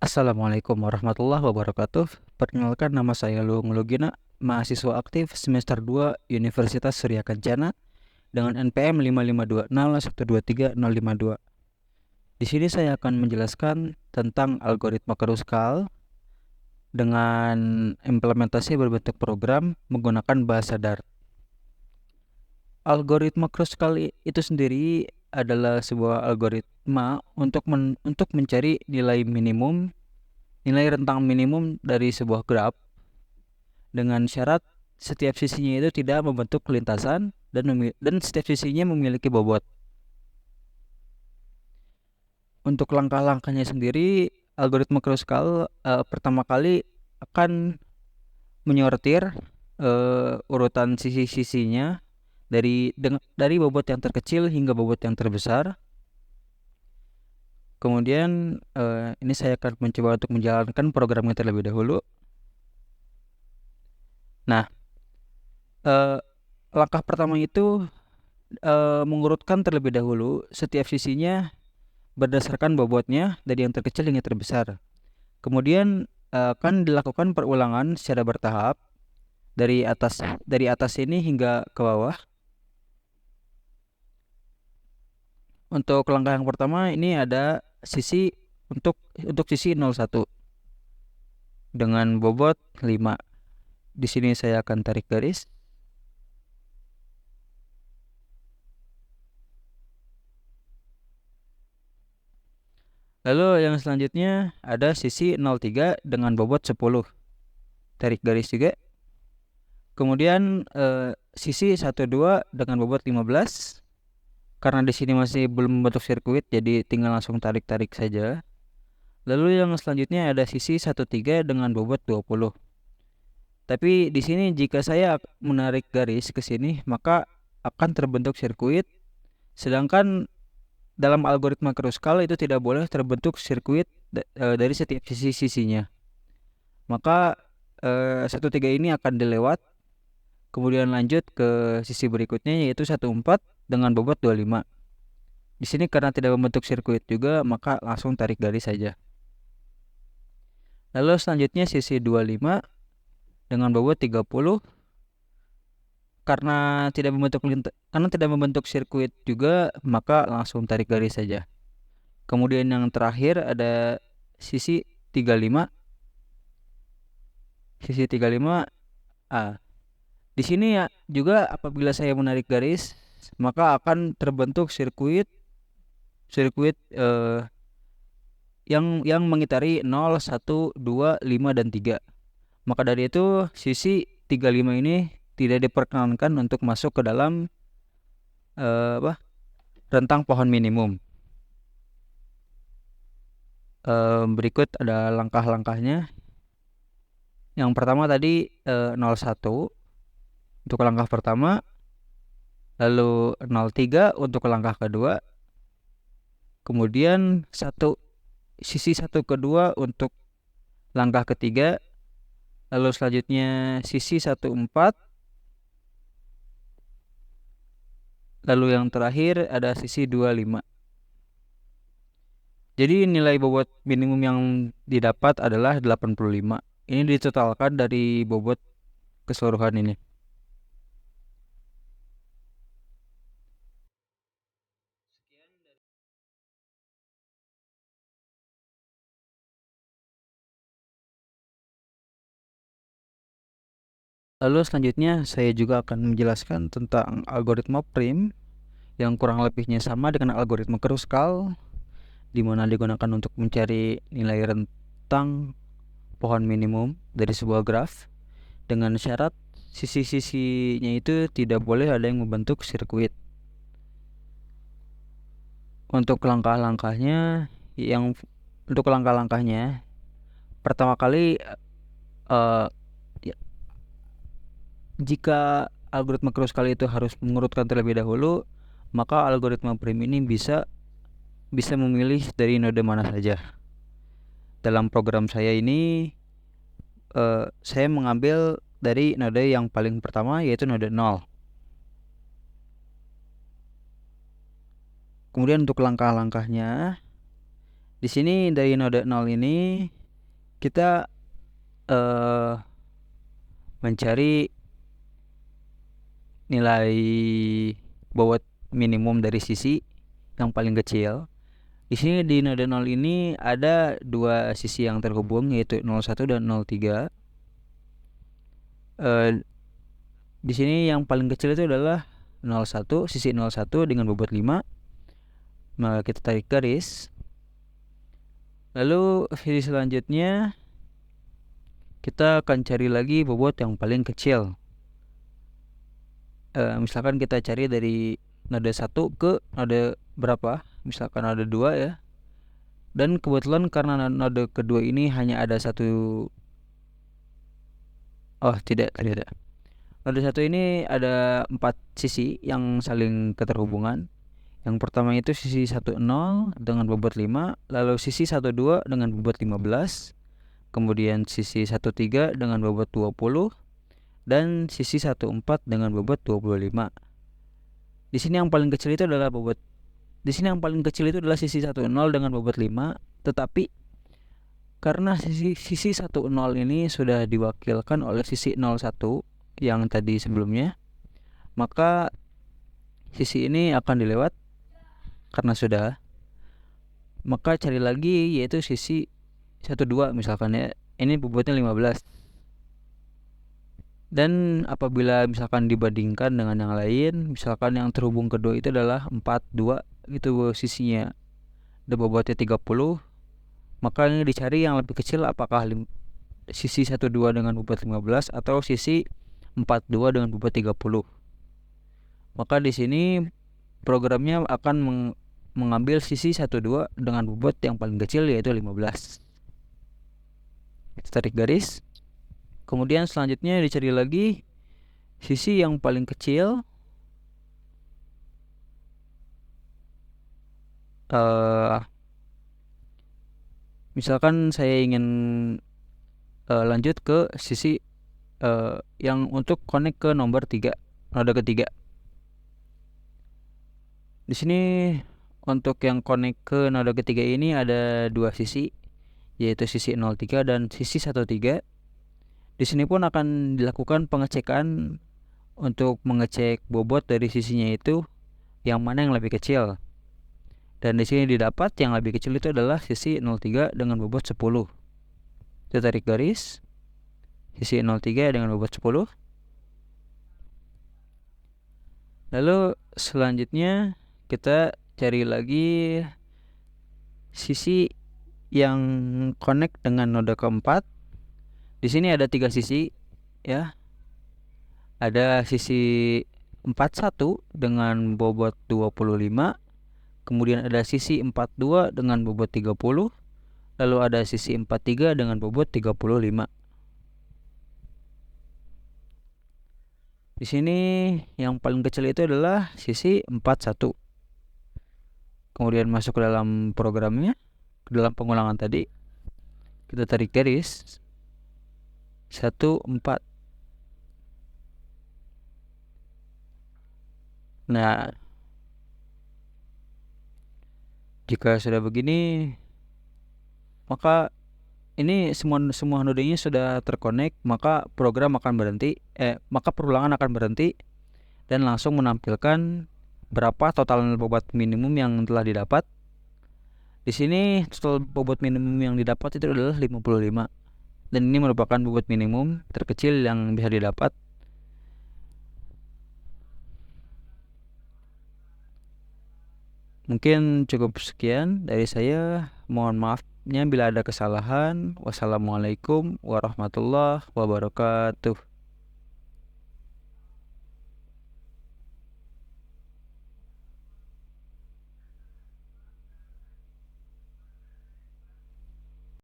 Assalamualaikum warahmatullahi wabarakatuh. Perkenalkan, nama saya Luhung Lugina, mahasiswa aktif semester 2 Universitas Surya Kencana dengan NPM 5520123052. Di sini saya akan menjelaskan tentang algoritma Kruskal dengan implementasi berbentuk program menggunakan bahasa Dart. Algoritma Kruskal itu sendiri adalah sebuah algoritma untuk mencari nilai rentang minimum dari sebuah graf dengan syarat setiap sisinya itu tidak membentuk lintasan dan setiap sisinya memiliki bobot. Untuk langkah-langkahnya sendiri, algoritma Kruskal pertama kali akan menyortir urutan sisi-sisinya dari bobot yang terkecil hingga bobot yang terbesar. Kemudian ini saya akan mencoba untuk menjalankan programnya terlebih dahulu. Nah, langkah pertama itu mengurutkan terlebih dahulu setiap sisinya berdasarkan bobotnya dari yang terkecil hingga terbesar. Kemudian akan dilakukan perulangan secara bertahap dari atas ini hingga ke bawah. Untuk langkah yang pertama ini ada sisi untuk sisi 01 dengan bobot 5. Di sini saya akan tarik garis. Lalu yang selanjutnya ada sisi 03 dengan bobot 10. Tarik garis juga. Kemudian sisi 12 dengan bobot 15. Karena di sini masih belum membentuk sirkuit, jadi tinggal langsung tarik-tarik saja. Lalu yang selanjutnya ada sisi 13 dengan bobot 20. Tapi di sini jika saya menarik garis ke sini, maka akan terbentuk sirkuit. Sedangkan dalam algoritma Kruskal itu tidak boleh terbentuk sirkuit dari setiap sisi-sisinya. Maka 13 ini akan dilewat. Kemudian lanjut ke sisi berikutnya yaitu 14 dengan bobot 25. Di sini karena tidak membentuk sirkuit juga, maka langsung tarik garis saja. Lalu selanjutnya sisi 25 dengan bobot 30. Karena tidak membentuk sirkuit juga, maka langsung tarik garis saja. Kemudian yang terakhir ada sisi 35. Sisi 35 di sini ya juga apabila saya menarik garis, maka akan terbentuk sirkuit yang mengitari 0, 1, 2, 5 dan 3. Maka dari itu sisi 35 ini tidak diperkenankan untuk masuk ke dalam rentang pohon minimum. Berikut ada langkah-langkahnya. Yang pertama tadi 01 untuk langkah pertama, lalu 03 untuk langkah kedua, kemudian sisi 1 kedua untuk langkah ketiga, lalu selanjutnya sisi 14, lalu yang terakhir ada sisi 25. Jadi nilai bobot minimum yang didapat adalah 85. Ini ditotalkan dari bobot keseluruhan ini. Lalu selanjutnya saya juga akan menjelaskan tentang algoritma prim yang kurang lebihnya sama dengan algoritma Kruskal, di mana digunakan untuk mencari nilai rentang pohon minimum dari sebuah graf dengan syarat sisi-sisinya itu tidak boleh ada yang membentuk sirkuit. Untuk langkah-langkahnya pertama kali jika algoritma Kruskal itu harus mengurutkan terlebih dahulu, maka algoritma prim ini bisa memilih dari node mana saja. Dalam program saya ini saya mengambil dari node yang paling pertama yaitu node 0. Kemudian untuk langkah-langkahnya Di sini dari node 0 ini kita mencari nilai bobot minimum dari sisi yang paling kecil. Di sini di node 0 ini ada dua sisi yang terhubung, yaitu 01 dan 03. Di sini yang paling kecil itu adalah 01, sisi 01 dengan bobot 5. Maka kita tarik garis. Lalu sisi selanjutnya kita akan cari lagi bobot yang paling kecil. Misalkan kita cari dari node 1 ke node berapa, misalkan node 2 ya. Dan kebetulan karena node kedua ini hanya ada satu, tidak. Node 1 ini ada 4 sisi yang saling keterhubungan. Yang pertama itu sisi 10 dengan bobot 5, lalu sisi 12 dengan bobot 15, kemudian sisi 13 dengan bobot 20, dan sisi 14 dengan bobot 25. Di sini yang paling kecil itu adalah sisi 10 dengan bobot 5, tetapi karena sisi 10 ini sudah diwakilkan oleh sisi 01 yang tadi sebelumnya, maka sisi ini akan dilewat karena sudah. Maka cari lagi, yaitu sisi 12 misalkan ya, ini bobotnya 15. Dan apabila misalkan dibandingkan dengan yang lain, misalkan yang terhubung kedua itu adalah 42, itu sisinya ada bobotnya 30, maka ini dicari yang lebih kecil, apakah sisi 12 dengan bobot 15 atau sisi 42 dengan bobot 30. Maka di sini programnya akan mengambil sisi 12 dengan bobot yang paling kecil, yaitu 15. Kita tarik garis. Kemudian selanjutnya dicari lagi sisi yang paling kecil. Misalkan saya ingin lanjut ke sisi yang untuk connect ke nomor 3, node ketiga. Di sini untuk yang connect ke node ketiga ini ada dua sisi, yaitu sisi 03 dan sisi 13. Di sini pun akan dilakukan pengecekan untuk mengecek bobot dari sisinya itu yang mana yang lebih kecil. Dan di sini didapat yang lebih kecil itu adalah sisi 03 dengan bobot 10. Kita tarik garis. Sisi 03 dengan bobot 10. Lalu selanjutnya kita cari lagi sisi yang connect dengan node keempat. Di sini ada 3 sisi ya. Ada sisi 41 dengan bobot 25, kemudian ada sisi 42 dengan bobot 30, lalu ada sisi 43 dengan bobot 35. Di sini yang paling kecil itu adalah sisi 41. Kemudian masuk ke dalam programnya, ke dalam pengulangan tadi. Kita tarik garis 14. Nah, jika sudah begini, maka ini semua nodenya sudah terkonek, maka program akan berhenti, maka perulangan akan berhenti dan langsung menampilkan berapa total bobot minimum yang telah didapat. Di sini total bobot minimum yang didapat itu adalah 55. Dan ini merupakan bobot minimum terkecil yang bisa didapat. Mungkin cukup sekian dari saya. Mohon maafnya bila ada kesalahan. Wassalamualaikum warahmatullahi wabarakatuh.